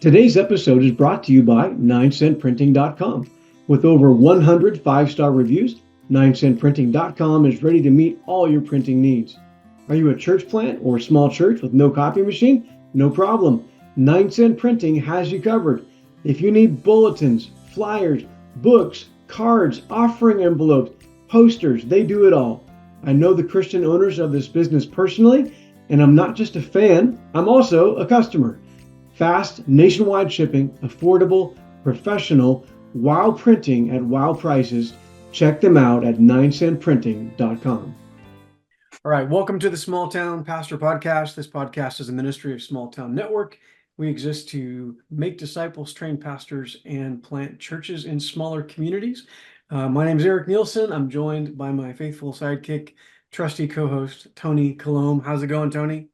Today's episode is brought to you by 9centprinting.com. With over 100 five-star reviews, 9centprinting.com is ready to meet all your printing needs. Are you a church plant or small church with no copy machine? No problem. 9cent Printing has you covered. If you need bulletins, flyers, books, cards, offering envelopes, posters, they do it all. I know the Christian owners of this business personally, and I'm not just a fan, I'm also a customer. Fast, nationwide shipping, affordable, professional, wow printing at wow prices. Check them out at 9centprinting.com. All right, welcome to the Small Town Pastor Podcast. This podcast is a ministry of Small Town Network. We exist to make disciples, train pastors, and plant churches in smaller communities. My name is Eric Nielsen. I'm joined by my faithful sidekick, trusty co-host, Tony Colomb. How's it going, Tony?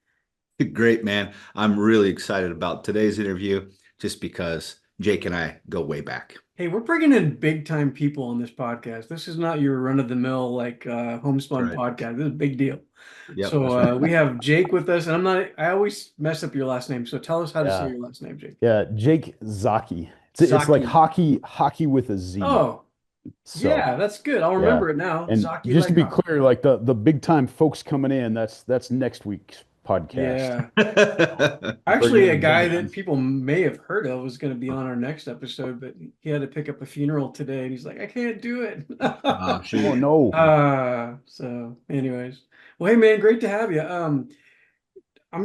Great, man. I'm really excited about today's interview just because Jake and I go way back. Hey, we're bringing in big time people on this podcast. This is not your run of the mill homespun podcast. This is a big deal. Yep, So we have Jake with us, and I always mess up your last name. So tell us how to say your last name, Jake. Yeah, Jake Zauche. It's like hockey with a Z. Oh, so, yeah, that's good. I'll remember it now. And Zauche just to be hockey. clear, like the big time folks coming in, that's next week's podcast. Yeah. Actually, a guy that people may have heard of was going to be on our next episode, but he had to pick up a funeral today, and he's like, I can't do it. Oh no. So anyways, well, hey man, great to have you. I'm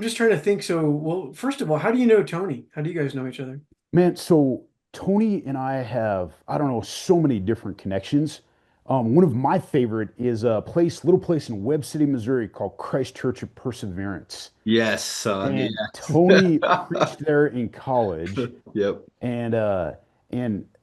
just trying to think. So, well, first of all, how do you know Tony? How do you guys know each other? Man, so Tony and I have, I don't know, so many different connections. One of my favorite is a little place in Webb City, Missouri called Christ Church of Perseverance. Yes. And Tony preached there in college. Yep. And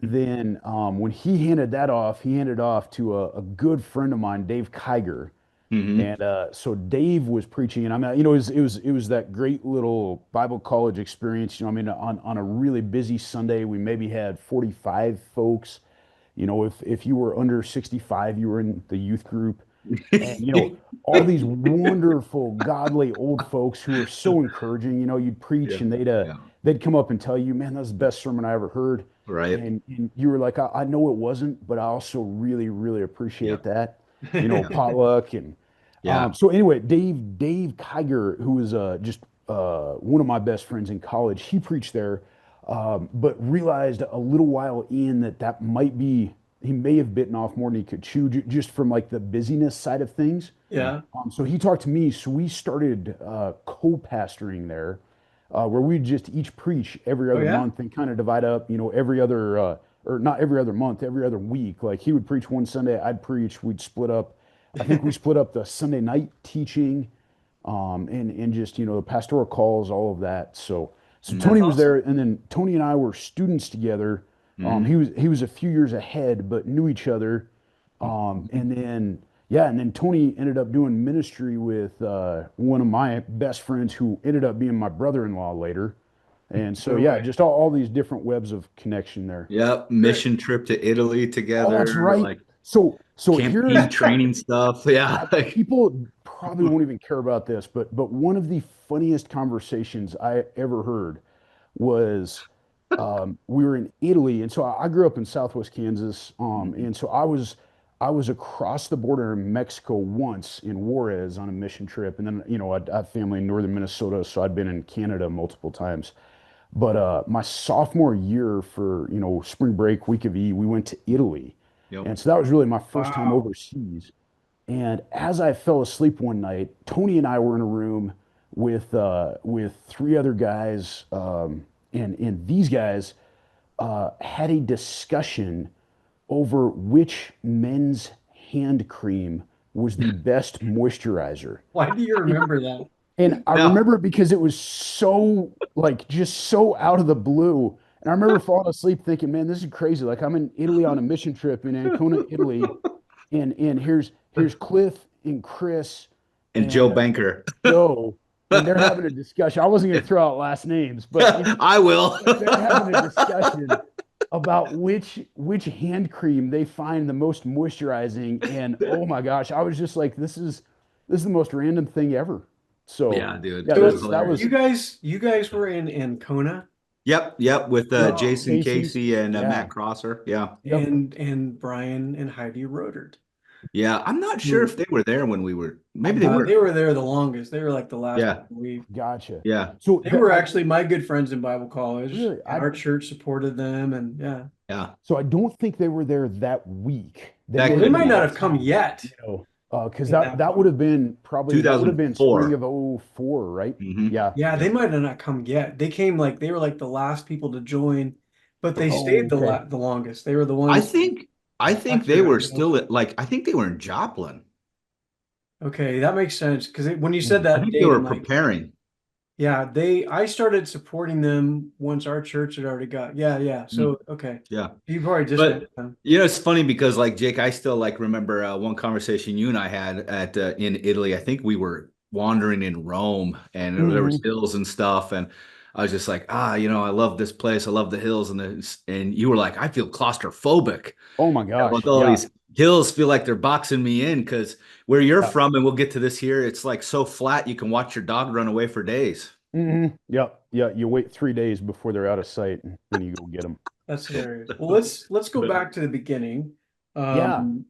then when he handed it off to a good friend of mine, Dave Kiger. Mm-hmm. And so Dave was preaching, and I mean, it was that great little Bible college experience. I mean, on a really busy Sunday, we maybe had 45 folks. If you were under 65, you were in the youth group. And, all these wonderful, godly old folks who were so encouraging. You'd preach and they'd come up and tell you, man, that's the best sermon I ever heard. Right. And you were like, I know it wasn't, but I also really, really appreciate that. Potluck and so anyway, Dave Kiger, who was just one of my best friends in college, he preached there. But realized a little while in that he may have bitten off more than he could chew just from like the busyness side of things. Yeah. So he talked to me. So we started co-pastoring there, where we'd just each preach every other month and kind of divide up, every other, or not every other month, every other week. Like he would preach one Sunday, I'd preach, we'd split up. I think we split up the Sunday night teaching, and just, the pastoral calls, all of that. So Tony was there, and then Tony and I were students together. He was a few years ahead, but knew each other. And then Tony ended up doing ministry with one of my best friends, who ended up being my brother-in-law later. And so just all these different webs of connection there. Yep, mission trip to Italy together. Oh, that's right. Like so campaign training stuff. Yeah, people probably won't even care about this, but one of the funniest conversations I ever heard was we were in Italy, and so I grew up in Southwest Kansas, and so I was across the border in Mexico once in Juarez on a mission trip, and then I have family in northern Minnesota, so I'd been in Canada multiple times. But my sophomore year for spring break, week of E, we went to Italy, and so that was really my first time overseas. And as I fell asleep one night, Tony and I were in a room with three other guys, and these guys had a discussion over which men's hand cream was the best moisturizer. Why do you remember that? And I remember it because it was so just so out of the blue. And I remember falling asleep thinking, man, this is crazy. Like I'm in Italy on a mission trip in Ancona, Italy, and here's Cliff and Chris and Joe Banker. Joe, and they're having a discussion. I wasn't going to throw out last names, but I will. They're having a discussion about which hand cream they find the most moisturizing. And oh my gosh, I was just like, this is the most random thing ever. So yeah, dude. Yeah, that was you guys were in Ancona. Yep, with Oh, Jason Casey's. Casey and Matt Yeah. Crosser. Yeah. Yep. and Brian and Heidi Rodert. Yeah. I'm not sure if Who they were there when we were, maybe they were. they were there the longest. They were like the last Yeah. people to leave. Gotcha. Yeah. So They that were I actually my good friends in Bible college, really and our church supported them. And yeah, Yeah. so I don't think they were there that week. They That well, may they have could might been not be out have of come town, yet because at that that would point. have been probably that would have been spring 2004. of '04, right? Hmm. Yeah. Yeah, they Yep. might have not come yet. They came like they were like the last people to join, but they Oh, stayed okay. the longest. They were the I ones. think, I think Actually, they I were don't know. still at, like, I think they were in Joplin. Okay, that makes sense because when you said Mhm. I that think they date, were I'm like, preparing. yeah, I started supporting them once our church had already got. Yeah, yeah. Mm, So okay, yeah. you probably just met But them. it's funny because like Jake, I still like remember one conversation you and I had at in Italy. I think we were wandering in Rome and there was Mhm. hills and stuff, and I was just like, I love this place. I love the hills, and you were like, I feel claustrophobic. Oh my With gosh. all Yeah. these hills, feel like they're boxing me in because where you're Yeah. from, and we'll get to this here. It's like so flat you can watch your dog run away for days. Yep. Yeah. You wait 3 days before they're out of sight, and then you go get them. That's hilarious. Well, let's go But back to the beginning. Yeah. Um,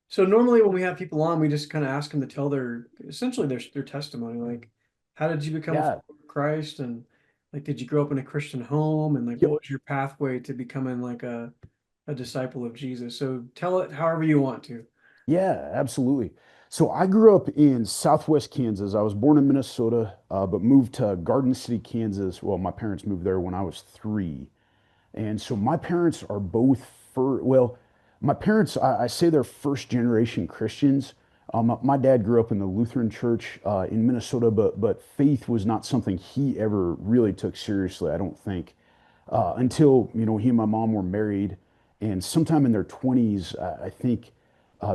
so normally when we have people on, we just kind of ask them to tell their essentially their testimony, like how did you become a Yeah. follower of Christ, and like did you grow up in a Christian home, and like what Yep. was your pathway to becoming like a disciple of Jesus? So tell it however you want to. Yeah, absolutely. So I grew up in Southwest Kansas. I was born in Minnesota, but moved to Garden City, Kansas. Well, my parents moved there when I was 3. And so my parents are both my parents, I say they're first generation Christians. My dad grew up in the Lutheran church in Minnesota, but faith was not something he ever really took seriously, I don't think, until he and my mom were married, and sometime in their 20s, I think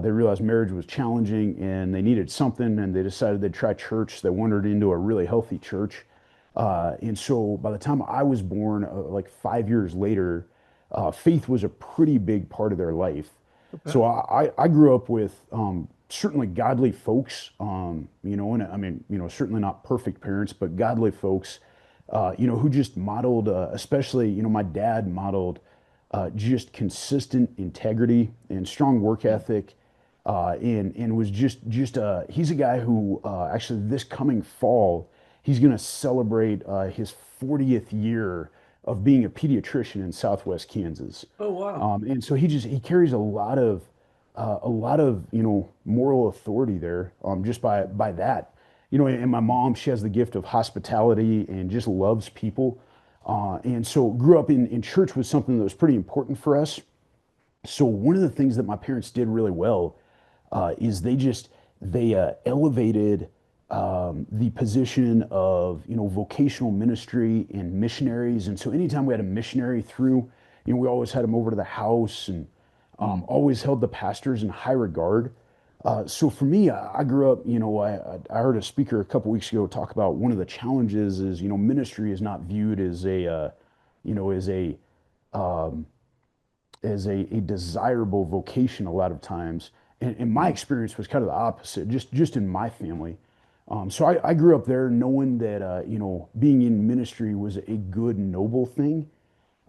they realized marriage was challenging and they needed something, and they decided they'd try church. They wandered into a really healthy church. And so by the time I was born, like 5 years later, faith was a pretty big part of their life. Okay. So I grew up with certainly godly folks, and I mean, certainly not perfect parents, but godly folks, who just modeled, especially, my dad modeled just consistent integrity and strong work ethic, and was just he's a guy who actually this coming fall he's going to celebrate his 40th year of being a pediatrician in Southwest Kansas. Oh wow. And so he carries a lot of moral authority there, just by that. And my mom, she has the gift of hospitality and just loves people. And so grew up in church was something that was pretty important for us. So one of the things that my parents did really well is they elevated the position of vocational ministry and missionaries. And so anytime we had a missionary through, we always had them over to the house, and mm, always held the pastors in high regard. So for me, I grew up, I heard a speaker a couple weeks ago talk about one of the challenges is, ministry is not viewed as you know, as a, um, a desirable vocation a lot of times. And my mm, experience was kind of the opposite, just in my family. So I grew up there knowing that, being in ministry was a good, noble thing.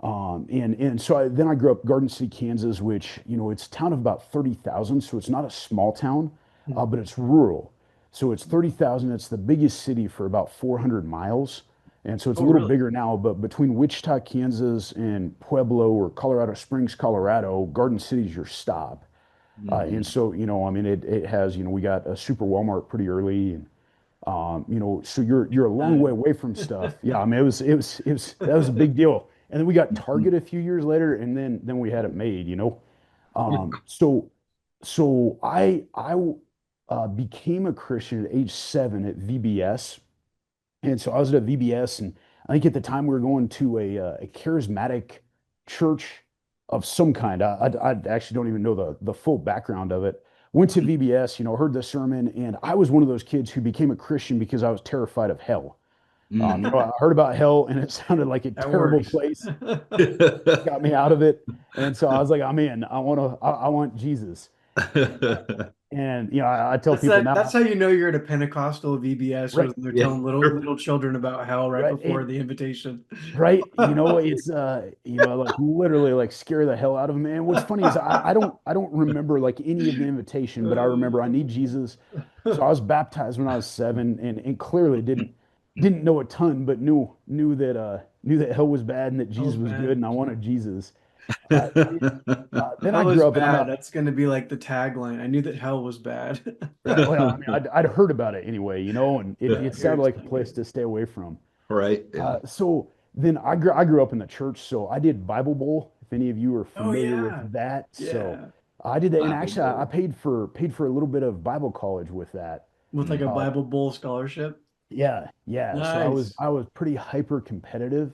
And so then I grew up Garden City, Kansas, which, it's a town of about 30,000. So it's not a small town, Hmm. but it's rural. So it's 30,000. It's the biggest city for about 400 miles. And so it's a Oh little really? bigger now, but between Wichita, Kansas and Pueblo or Colorado Springs, Colorado, Garden City's your stop. And mhm. so, I mean, it has, we got a super Walmart pretty early, and so you're a long way away from stuff. Yeah, I mean, that was a big deal. And then we got Mhm. Target a few years later, and then we had it made. So I became a Christian at age 7 at VBS, and so I was at VBS, and I think at the time we were going to a charismatic church of some kind. I actually don't even know the full background of it. Went to VBS, heard the sermon, and I was one of those kids who became a Christian because I was terrified of hell. Mm. I heard about hell, and it sounded like a That terrible works. place. Got me out of it, and so I was like, I'm in. I want Jesus. And I tell people That's now, how you know you're at a Pentecostal VBS right, when they're Yeah. telling little children about hell right right, before the invitation. right. It's like literally like scare the hell out of them. And what's funny is I don't remember like any of the invitation, but I remember I need Jesus. So I was baptized when I was 7, and clearly didn't know a ton, but knew that hell was bad and that That was Jesus was good, bad. and I wanted Jesus. Uh, then I Hell is grew up, and bad. That's going to be like the tagline. I knew that hell was bad. right, well, I mean, I'd heard about it anyway, and it, Yeah, it here sounded it's like a not place good. to stay away from. Right. Yeah. So then I grew up in the church, so I did Bible Bowl. If any of you are Oh familiar yeah. with that, so Yeah. I did that, and Bible actually I Bowl. paid for a little bit of Bible college with that. With like a Mm. Uh, Bible Bowl scholarship. yeah, yeah. So I was Nice. I was pretty hyper competitive,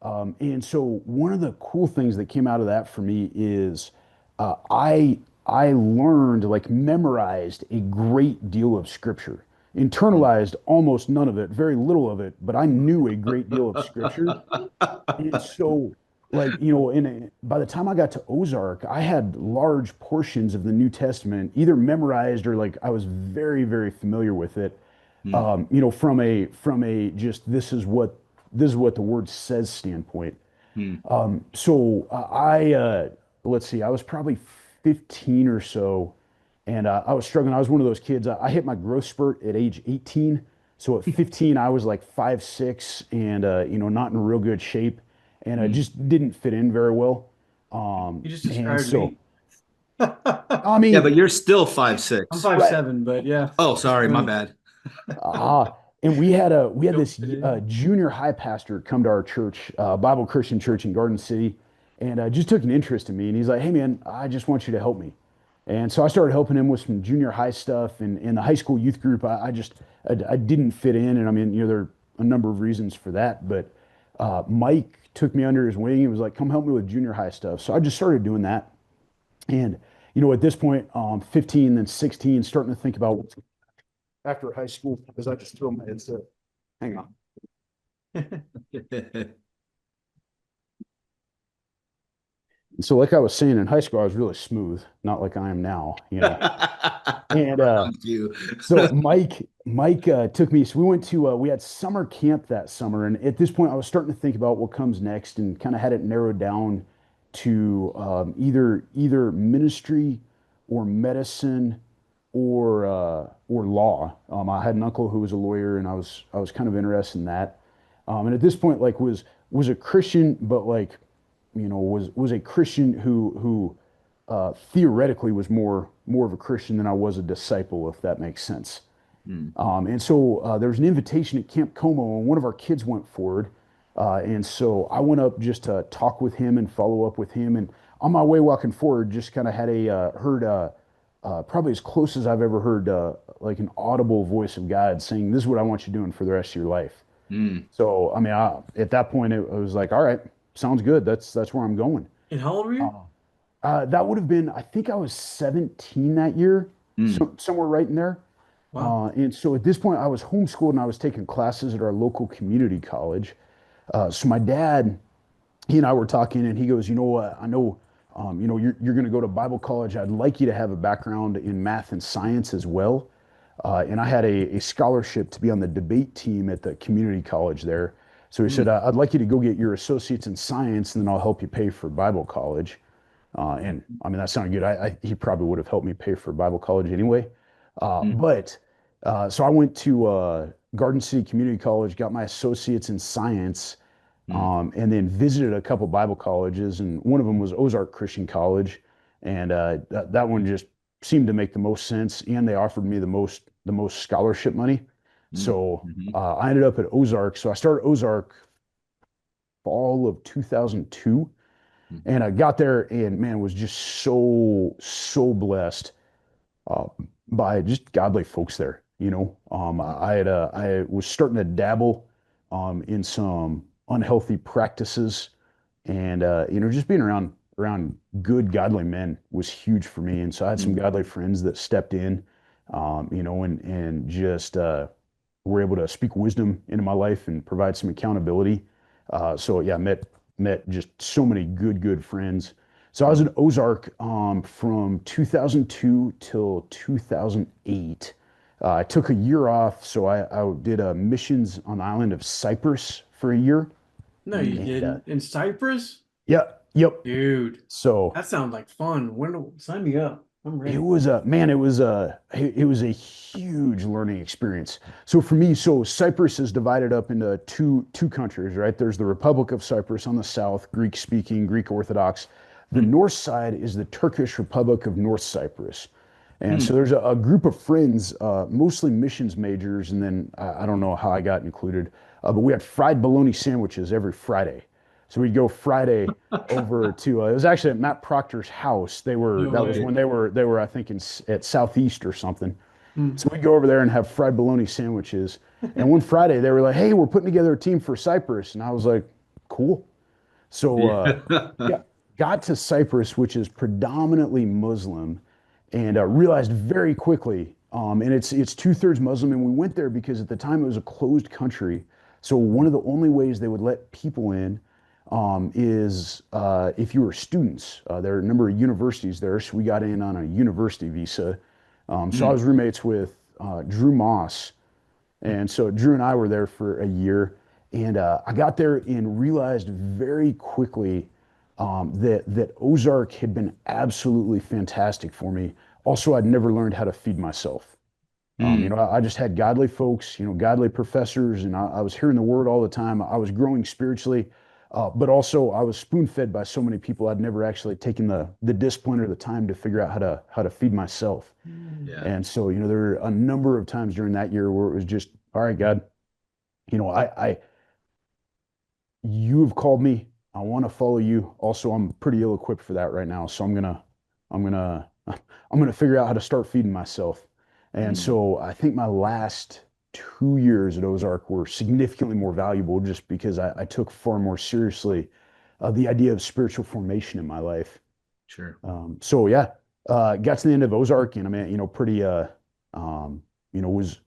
and so one of the cool things that came out of that for me is I learned, like, memorized a great deal of scripture, Mm. internalized almost none of it, very little of it, but I knew a great deal of scripture. And so, like, by the time I got to Ozark, I had large portions of the New Testament either memorized or like I was very, very familiar with it. Mm. From a just this is what the word says standpoint. Mm. So let's see, I was probably 15 or so, and I was struggling. I was one of those kids. I hit my growth spurt at age 18. So at 15, I was like 5'6" and not in real good shape, and I Mm. just didn't fit in very well. You just And described so me. I Yeah, but mean, you're still I'm 5'6". five right. seven, but yeah, Oh, that's sorry, my funny. bad. And we had Don't this fit in. junior high pastor come to our church, Bible Christian Church in Garden City, and just took an interest in me. And he's like, "Hey, man, I just want you to help me." And so I started helping him with some junior high stuff. And in the high school youth group, I didn't fit in, and I mean, there are a number of reasons for that. But Mike took me under his wing and was like, "Come help me with junior high stuff." So I just started doing that. And at this point, 15 and 16, starting to think about what's after high school, because I just throw my headset. Hang on. So, like I was saying, in high school, I was really smooth, not like I am now. And Thank you. so Mike took me. So we had summer camp that summer, and at this point, I was starting to think about what comes next, and kind of had it narrowed down to either ministry or medicine or law. I had an uncle who was a lawyer, and I was kind of interested in that. And at this point, like, was a Christian, but like, was a Christian who theoretically was more of a Christian than I was a disciple, if that makes sense. Mm. And so there was an invitation at Camp Como, and one of our kids went forward. And so I went up just to talk with him and follow up with him. And on my way walking forward, just kind of had heard probably as close as I've ever heard like an audible voice of God saying, "This is what I want you doing for the rest of your life." Mm. So I mean, at that point, it was like, "All right, sounds good. That's where I'm going." And how old were you? Uh, that would have been, I think I was 17 that year, Mm. so somewhere right in there. Wow. And so at this point, I was homeschooled and I was taking classes at our local community college. So my dad, he and I were talking, and he goes, "You know what? I know, you're going to go to Bible college. I'd like you to have a background in math and science as well." And I had a scholarship to be on the debate team at the community college there. So he said, Mm. "I'd like you to go get your associates in science, and then I'll help you pay for Bible college." And I mean, that sounded good. He probably would have helped me pay for Bible college anyway. Mm. But so I went to Garden City Community College, got my associates in science, Mm. and then visited a couple Bible colleges, and one of them was Ozark Christian College, and that one just seemed to make the most sense, and they offered me the most scholarship money. Mm. So Mhm. I ended up at Ozark. So I started Ozark fall of 2002, Mm. and I got there, and man, was just so blessed uh, by just godly folks there. I was starting to dabble in some unhealthy practices, and just being around good godly men was huge for me. And so I had some Mm. godly friends that stepped in, and just were able to speak wisdom into my life and provide some accountability. So yeah, met just so many good friends. So I was in Ozark from 2002 till 2008. I took a year off, so I did missions on the island of Cyprus for a year. No, you And didn't. In Cyprus? yep. Dude, So that sounds like fun. Sign me up. I'm it ready. was a man, it was a huge learning experience. So for me, so Cyprus is divided up into two countries, right? There's the Republic of Cyprus on the south, Greek speaking, Greek Orthodox. The Hmm. north side is the Turkish Republic of North Cyprus. And Hmm. so there's a group of friends, mostly missions majors, and then I don't know how I got included, but we had fried bologna sandwiches every Friday. So we'd go Friday over to it was actually at Matt Proctor's house. No That was way. when they were I think at Southeast or something. Hmm. So we'd go over there and have fried bologna sandwiches. And one Friday they were like, "Hey, we're putting together a team for Cyprus," and I was like, "Cool." So Yeah. yeah, got to Cyprus, which is predominantly Muslim, and realized very quickly, and it's two-thirds Muslim, and we went there because at the time it was a closed country. So one of the only ways they would let people in is if you were students. There are a number of universities there, so we got in on a university visa. So I Hmm. was roommates with Drew Moss, and so Drew and I were there for a year, and I got there and realized very quickly that Ozark had been absolutely fantastic for me. Also, I'd never learned how to feed myself. Hmm. I just had godly folks, godly professors, and I was hearing the word all the time. I was growing spiritually, but also I was spoon-fed by so many people. I'd never actually taken the discipline or the time to figure out how to feed myself. Yeah. And so, there were a number of times during that year where it was just, all right, God, you have called me. I want to follow you. Also, I'm pretty ill-equipped for that right now. So I'm gonna, I'm gonna figure out how to start feeding myself. And Hmm. so I think my last 2 years at Ozark were significantly more valuable just because I took far more seriously the idea of spiritual formation in my life. Sure. So yeah, got to the end of Ozark, and I mean, pretty, was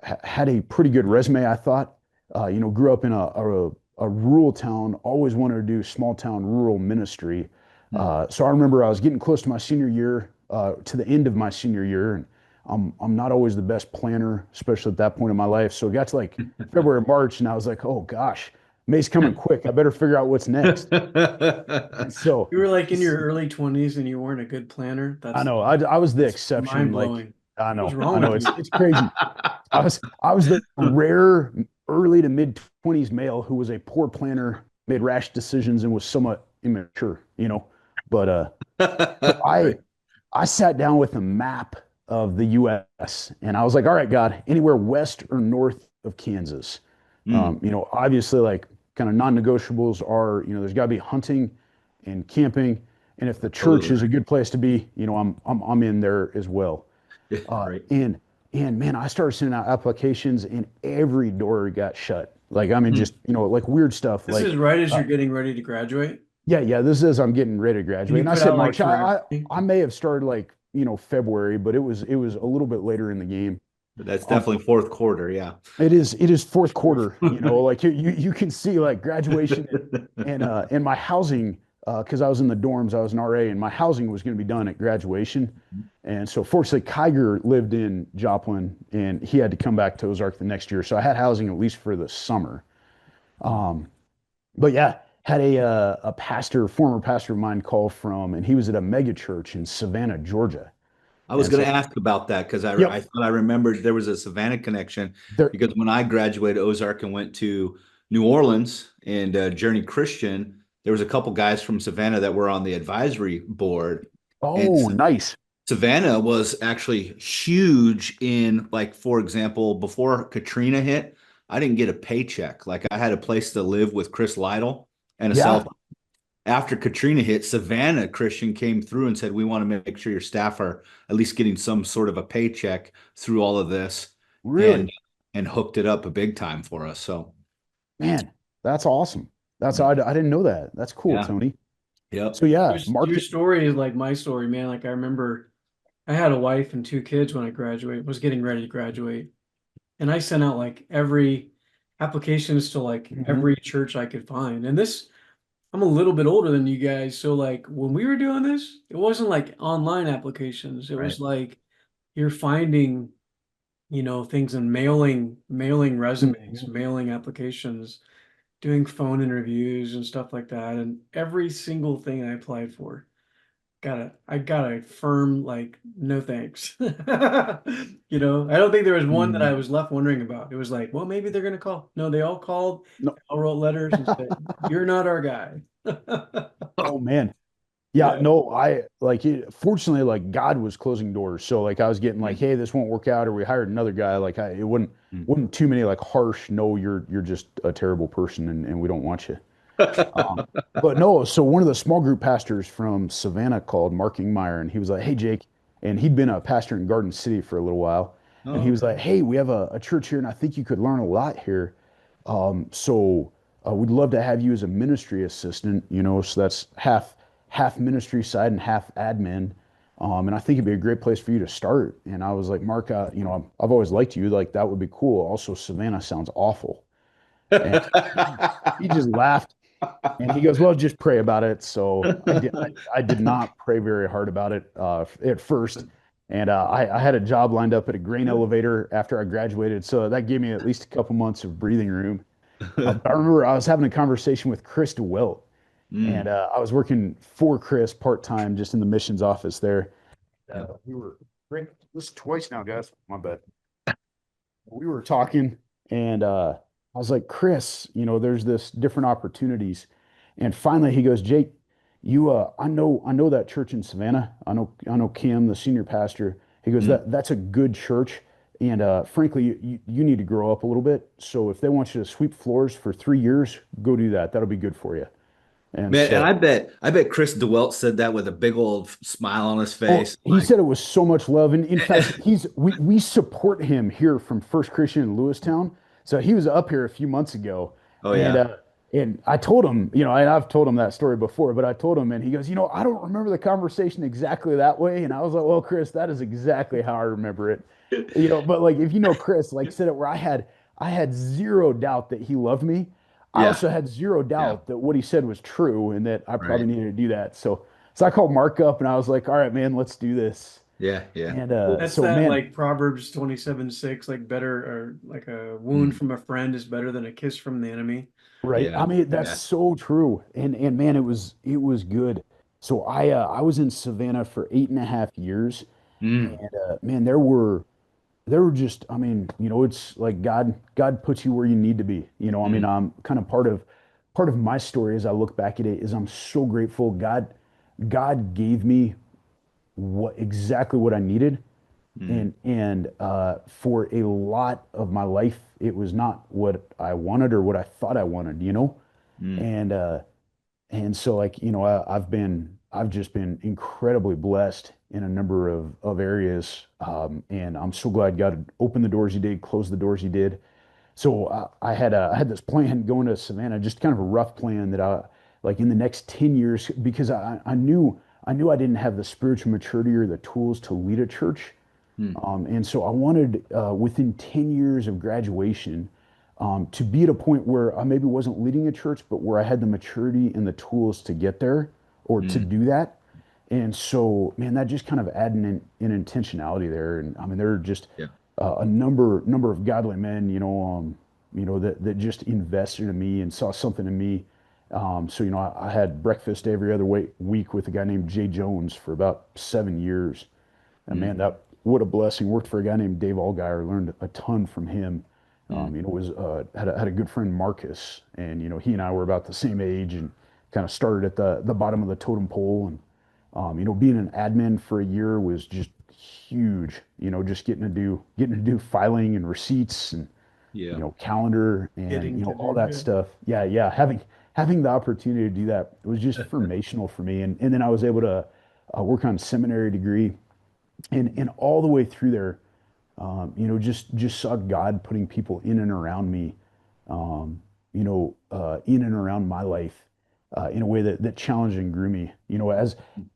had a pretty good resume, I thought. Grew up in a rural town, always wanted to do small town rural ministry. Hmm. So I remember I was getting close to my senior year, to the end of my senior year, and I'm not always the best planner, especially at that point in my life. So it got to like February, March, and I was like, oh gosh, May's coming quick. I better figure out what's next. And so You were like in your early 20s and you weren't a good planner. I know I was the That's exception. mind Like blowing. I What's know, wrong with you? it's crazy. I was the rare early to mid 20s male who was a poor planner, made rash decisions, and was somewhat immature. But so I Right. I sat down with a map of the U.S. and I was like, all right, God, anywhere west or north of Kansas. Hmm. Obviously, like kind of non-negotiables are, there's got to be hunting and camping, and if the church Absolutely. is a good place to be, I'm in there as well. Right. Uh, Right. and and man, I started sending out applications, and every door got shut. Like I mean, Hmm. just like weird stuff. This is Like, right as you're getting ready to graduate. yeah, this is I'm getting ready to And graduate, you and I put said out like March. for I may have started like February, but it was a little bit later in the game. That's Um, definitely fourth quarter. Yeah. it is fourth quarter. Like you can see like graduation and my housing, because I was in the dorms, I was an RA, and my housing was going to be done at graduation. And so, fortunately, Kiger lived in Joplin, and he had to come back to Ozark the next year. So I had housing at least for the summer. Um, but yeah, had a former pastor of mine call from, and he was at a mega church in Savannah, Georgia. I was And going to so, ask about that because I yep, thought I remembered there was a Savannah connection there. because when I graduated Ozark and went to New Orleans and Journey Christian, there was a couple guys from Savannah that were on the advisory board, and Oh, nice. Savannah was actually huge in, like, for example, before Katrina hit, I didn't get a paycheck. Like, I had a place to live with Chris Lytle and a cell Yeah, phone. After Katrina hit, Savannah Christian came through and said, "We want to make sure your staff are at least getting some sort of a paycheck through all of this," and really. hooked it up a big time for us. So, Man, that's awesome. I didn't know that. That's cool, yeah, Tony. yep, So yeah, your market. story is like my story, man. Like I remember I had a wife and two kids when I graduated, was getting ready to graduate. And I sent out like every applications to like Mhm. every church I could find. And this I'm a little bit older than you guys, so like when we were doing this, it wasn't like online applications. It Right. was like you're finding, things and mailing resumes, Mhm. mailing applications, doing phone interviews and stuff like that. And every single thing I applied for, I got a firm like no thanks. I don't think there was one that I Mm. was left wondering about. It was like, well, maybe they're gonna call. No, they all called, No. all wrote letters and said, you're not our guy. Oh man. Yeah, Yeah. no, I like it. Fortunately, like God was closing doors. So like I was getting like, Mm, hey, this won't work out, or we hired another guy. Like it wouldn't mm. wasn't too many like harsh, no, you're just a terrible person and we don't want you. Um, but no, so one of the small group pastors from Savannah called Mark Ingmeyer, and he was like, "Hey, Jake," and he'd been a pastor in Garden City for a little while, and Oh, he was okay. like, "Hey, we have a church here, and I think you could learn a lot here. So we'd love to have you as a ministry assistant. So that's half ministry side and half admin." And I think it'd be a great place for you to start. And I was like, Mark, I've always liked you. Like that would be cool. Also, Savannah sounds awful. And he just laughed and he goes, "Well, just pray about it." So I did not pray very hard about it at first. And I had a job lined up at a grain elevator after I graduated. So that gave me at least a couple months of breathing room. But I remember I was having a conversation with Chris DeWilt, and Mm. I was working for Chris part time just in the missions office there. Yeah. We were great. This is twice now, guys. My bad. We were talking, and I was like, Chris, there's this different opportunities. And finally he goes, Jake, I know that church in Savannah. I know Kim, the senior pastor. He goes, Mm. that's a good church. And frankly, you need to grow up a little bit. So if they want you to sweep floors for 3 years, go do that. That'll be good for you. And Man, and so I bet Chris DeWelt said that with a big old smile on his oh, face. he Like, said it was so much love, and in fact, we support him here from First Christian in Lewistown. So he was up here a few months ago, oh and yeah. uh, and I told him, and I've told him that story before, but I told him, and he goes, I don't remember the conversation exactly that way, and I was like, well, Chris, that is exactly how I remember it, But like if you know Chris, like said it where I had zero doubt that he loved me. I Yeah. also had zero Yeah. doubt that what he said was true and that I probably Right. needed to do that. So I called Mark up and I was like, all right, man, let's do this. Yeah. Yeah. And Cool. That's so that man, like Proverbs 27:6, like better or like a wound Mm. from a friend is better than a kiss from the enemy. right. Yeah. I mean, that's Yeah. so true. And man, it was good. So I was in Savannah for 8.5 years. Mm. And man, there were just, I mean, it's like God puts you where you need to be. I mean, Mm. I'm kind of part of my story as I look back at it is I'm so grateful God gave me exactly what I needed. Mm. And for a lot of my life, it was not what I wanted or what I thought I wanted. Mm. And so like, I've just been incredibly blessed in a number of areas. And I'm so glad God opened the doors he did, closed the doors he did. So I had this plan going to Savannah, just kind of a rough plan that I like in the next 10 years because I knew I didn't have the spiritual maturity or the tools to lead a church. Mm. And so I wanted within 10 years of graduation to be at a point where I maybe wasn't leading a church, but where I had the maturity and the tools to get there or to Mm. do that. And so, man, that just kind of added an intentionality there. And I mean, there are just Yeah. a number of godly men, that just invested in me and saw something in me. So, I had breakfast every other week with a guy named Jay Jones for about 7 years. And Mm. man, that what a blessing. Worked for a guy named Dave Allgaier, learned a ton from him. Mm. Was had a good friend Marcus, and he and I were about the same age, and kind of started at the bottom of the totem pole. And being an admin for a year was just huge. Just getting to do filing and receipts and Yeah. calendar and Getting to all do that it. stuff. Yeah, yeah. Having the opportunity to do that was just formational for me. And then I was able to work on a seminary degree and all the way through there, just saw God putting people in and around me, in and around my life, in a way that challenged and grew me.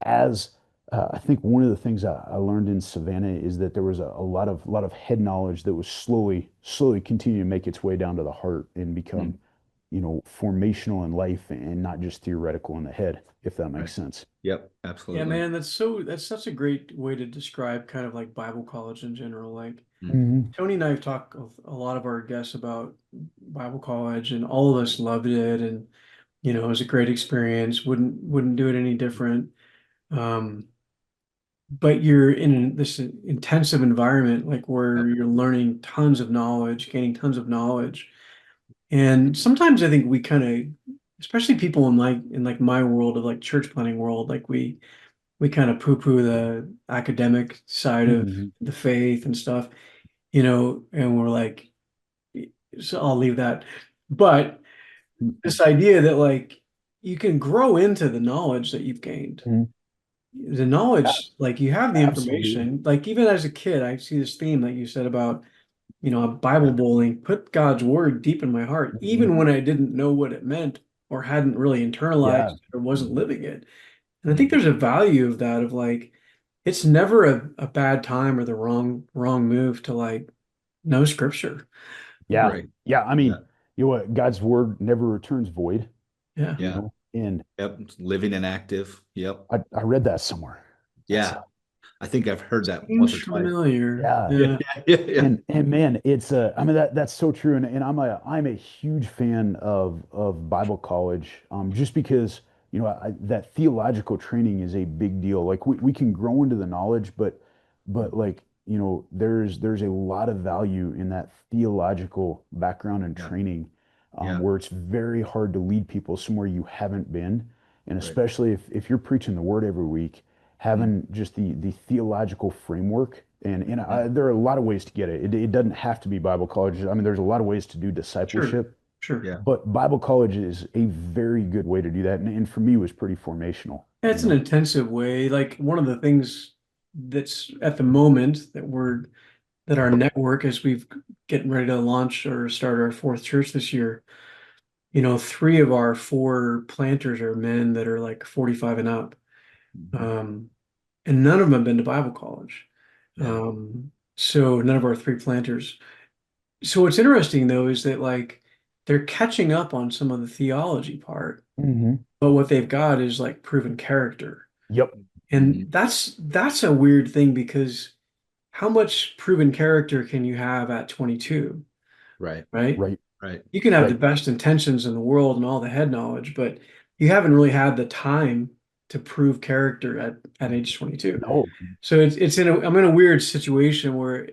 As I think one of the things I learned in Savannah is that there was a lot of head knowledge that was slowly continuing to make its way down to the heart and become Mm. formational in life and not just theoretical in the head, if that Right. makes sense. Yep, Yeah, absolutely. man, that's such a great way to describe kind of like Bible college in general. Like Mm. Hmm. Tony and I have talked with a lot of our guests about Bible college, and all of us loved it, and it was a great experience. Wouldn't do it any different. Um, but you're in this intensive environment, like where Yep. you're learning tons of knowledge, gaining tons of knowledge, and sometimes I think we kind of, especially people in like my world of like church planning world, like we kind of poo-poo the academic side of Hmm. the faith and stuff, and we're like, so I'll leave that. But this idea that like you can grow into the knowledge that you've gained. The knowledge, like you have the Absolutely. information, like even as a kid, I see this theme that you said about, Bible bowling, put God's word deep in my heart, Mhm. even when I didn't know what it meant or hadn't really internalized Yeah. it or wasn't Mhm. living it. And I think Mhm. there's a value of that, of like, it's never a bad time or the wrong move to like know scripture. Yeah. Right. Yeah. I Yeah. mean, what? God's word never returns void, Yeah. Yeah. and Yep. Living and active. Yep. I read that somewhere. That's Yeah. I think I've heard that once or Seems twice. familiar. yeah. Yeah. Yeah. Yeah. Yeah. And man, it's I mean that's so true, and I'm a huge fan of Bible college, just because that theological training is a big deal. Like we can grow into the knowledge, but like there's a lot of value in that theological background and Yeah. training, Yeah. where it's very hard to lead people somewhere you haven't been, and Right. especially if you're preaching the word every week, Mm. having just the theological framework. And Yeah. there are a lot of ways to get it. It doesn't have to be Bible college. I mean, there's a lot of ways to do Sure. discipleship, Sure. Yeah. but Bible college is a very good way to do that. And for me, it was pretty formational, It's an intensive way. Like one of the things that's at the moment that our network, as we've getting ready to launch or start our fourth church this year, three of our four planters are men that are like 45 and up. Mhm. Um, and none of them have been to Bible college. Yeah. So none of our three planters. So what's interesting though is that like they're catching up on some of the theology part, Hmm. but what they've got is like proven character. Yep. And Mhm. that's a weird thing because how much proven character can you have at 22, Right. right? Right. Right. You can have the Right. best intentions in the world and all the head knowledge, but you haven't really had the time to prove character at age 22. No. So I'm in a weird situation where,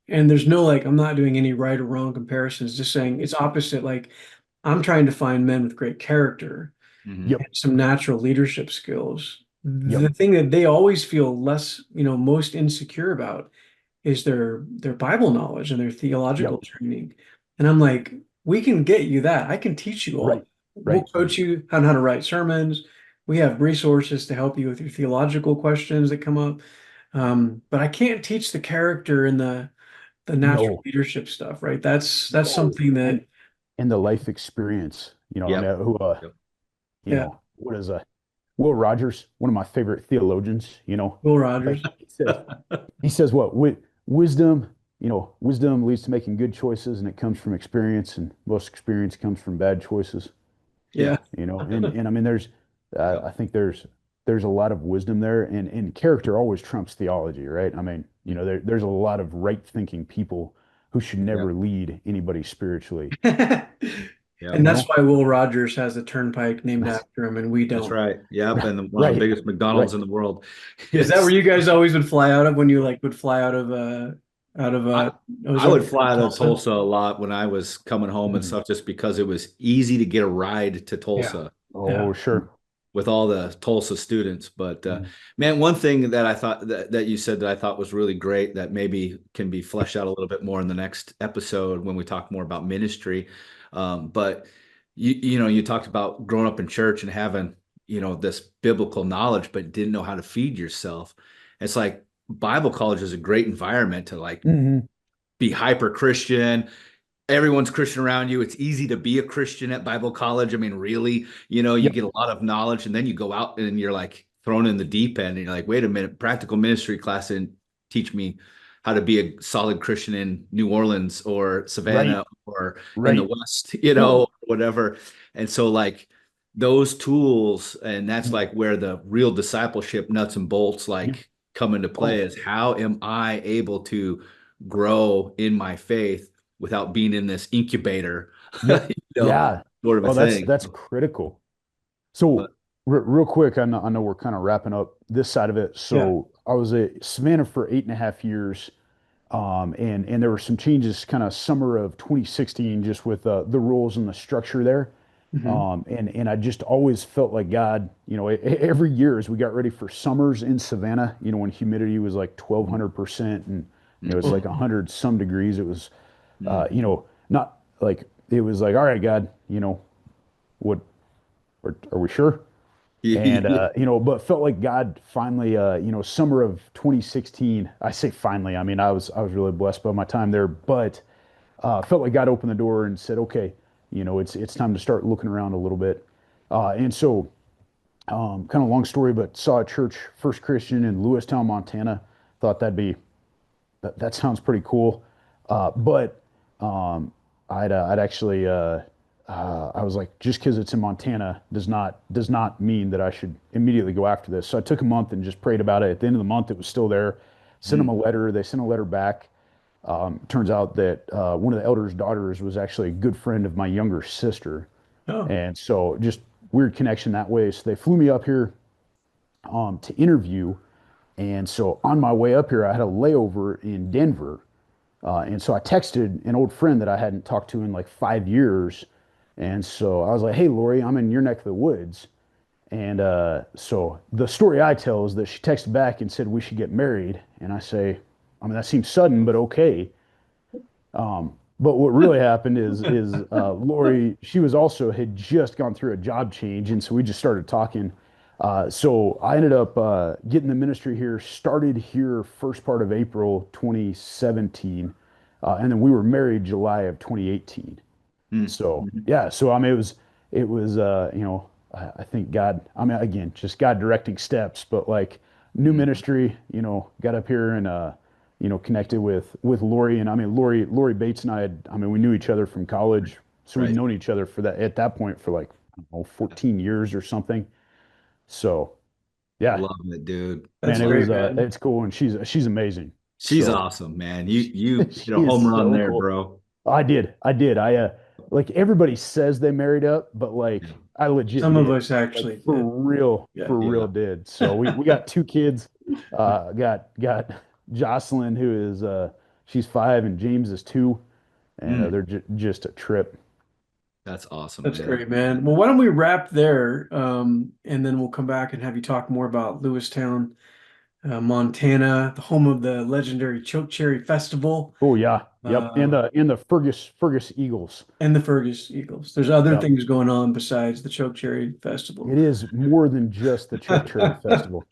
and there's no like, I'm not doing any right or wrong comparisons, just saying it's opposite. Like I'm trying to find men with great character Mhm. Yep. and some natural leadership skills. Yep. The thing that they always feel less, most insecure about is their Bible knowledge and their Yep. theological training. And I'm like, we can get you that. I can teach you all. Right. We'll Right. coach you on how to write sermons. We have resources to help you with your theological questions that come up. But I can't teach the character and the natural No. leadership stuff, right? That's No. something And that, the life experience. I Yep. mean, Yep. yeah, what is Will Rogers, one of my favorite theologians, Will Rogers. he says, what? Wisdom, wisdom leads to making good choices, and it comes from experience, and most experience comes from bad choices. Yeah. And I mean, I Yep. think there's a lot of wisdom there, and character always trumps theology, right? I mean, there's a lot of right thinking people who should never Yep. lead anybody spiritually, And Yep. that's why Will Rogers has a turnpike named That's after him, and we That's don't. right. Yep. right, And one of the right, biggest right. McDonald's in the world. Is that where Yes. you guys always would fly out of when you like would fly out of I I Ozark would fly out of Tulsa? Tulsa a lot when I was coming home and Mm. stuff, just because it was easy to get a ride to Yeah. Tulsa Oh, Yeah. sure. with all the Tulsa students. But Mm. man, one thing that I thought that you said that I thought was really great that maybe can be fleshed out a little bit more in the next episode when we talk more about ministry. But you talked about growing up in church and having, this biblical knowledge, but didn't know how to feed yourself. It's like Bible college is a great environment to like Hmm. be hyper Christian. Everyone's Christian around you. It's easy to be a Christian at Bible college. I mean, really, you Yep. get a lot of knowledge, and then you go out and you're like thrown in the deep end, and you're like, wait a minute, practical ministry class didn't teach me how to be a solid Christian in New Orleans or Right. Savannah or in the Right. West, Well, whatever. And so like those tools, and that's like where the real discipleship nuts and bolts like come into play is how am I able to grow in my faith without being in this incubator, Yep. Yeah. sort of a Oh, thing. that's critical. So But real quick, I know we're kind of wrapping up this side of it. So I was at Savannah for 8.5 years. And there were some changes kind of summer of 2016, just with the rules and the structure there. And I just always felt like God, every year as we got ready for summers in Savannah, when humidity was like 1200% and it was like 100 some degrees, it was, not like, it was like, all right, God, what, are we sure? And but felt like God finally, summer of 2016. I say finally. I mean, I was really blessed by my time there, but felt like God opened the door and said, okay, it's time to start looking around a little bit. And so, kind of long story, but saw a church, First Christian in Lewistown, Montana. Thought that sounds pretty cool. But I'd actually I was like, just because it's in Montana does not mean that I should immediately go after this. So I took a month and just prayed about it. At the end of the month, it was still there. Sent them a letter. They sent a letter back. Turns out that one of the elders' daughters was actually a good friend of my younger sister. Oh, And so just weird connection that way. So they flew me up here to interview. And so on my way up here, I had a layover in Denver. And so I texted an old friend that I hadn't talked to in like 5 years. And so I was like, hey, Lori, I'm in your neck of the woods. And so the story I tell is that she texted back and said we should get married. And I say, I mean, that seems sudden, but okay. But what really happened is Lori, she was also had just gone through a job change. And so we just started talking. So I ended up getting the ministry here, started here first part of April 2017. And then we were married July of 2018. So yeah, so I mean, it was I think God, I mean, again, just God directing steps, but like new ministry, got up here and connected with Lori, and I mean, Lori Bates and I mean, we knew each other from college, so we've Right. known each other for that at that point for like, I don't know, 14 years or something. So yeah, Loving it, dude. that's man, great, man. it's cool, and she's amazing. She's So awesome, man. You hit she a home is run so there, cool. bro. I did. I like everybody says they married up, but like Yeah. I legit Some of did. us actually Like for did. real, Yeah. for real did. So we got two kids. Got Jocelyn who is she's 5 and James is 2, and Mm, they're just a trip. that's awesome, That's man. great, man. Well, why don't we wrap there, and then we'll come back and have you talk more about Lewistown, Montana, the home of the legendary Choke Cherry Festival, Oh yeah, yep. And uh, the Fergus Eagles. and the Fergus Eagles. There's other Yep. things going on besides the Choke Cherry Festival. It is more than just the Choke Cherry Festival.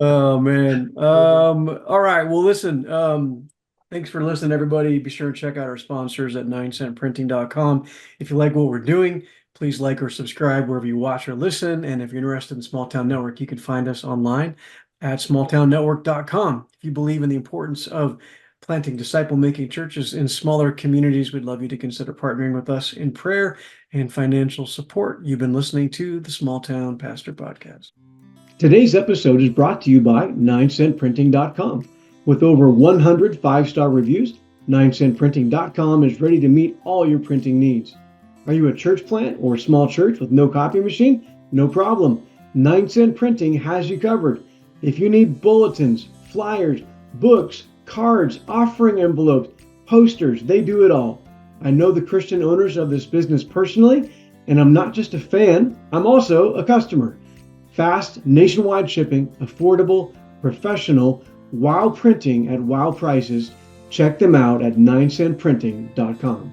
Oh man. All right. Well, listen, thanks for listening, everybody. Be sure and check out our sponsors at 9centprinting.com. If you like what we're doing, please like or subscribe wherever you watch or listen. And if you're interested in Small Town Network, you can find us online at smalltownnetwork.com. If you believe in the importance of planting disciple-making churches in smaller communities, we'd love you to consider partnering with us in prayer and financial support. You've been listening to the Small Town Pastor Podcast. Today's episode is brought to you by 9centprinting.com. With over 100 5-star reviews, 9centprinting.com is ready to meet all your printing needs. Are you a church plant or small church with no copy machine? No problem. 9 Cent Printing has you covered. If you need bulletins, flyers, books, cards, offering envelopes, posters, they do it all. I know the Christian owners of this business personally, and I'm not just a fan, I'm also a customer. Fast, nationwide shipping, affordable, professional, wow printing at wow prices. Check them out at 9centprinting.com.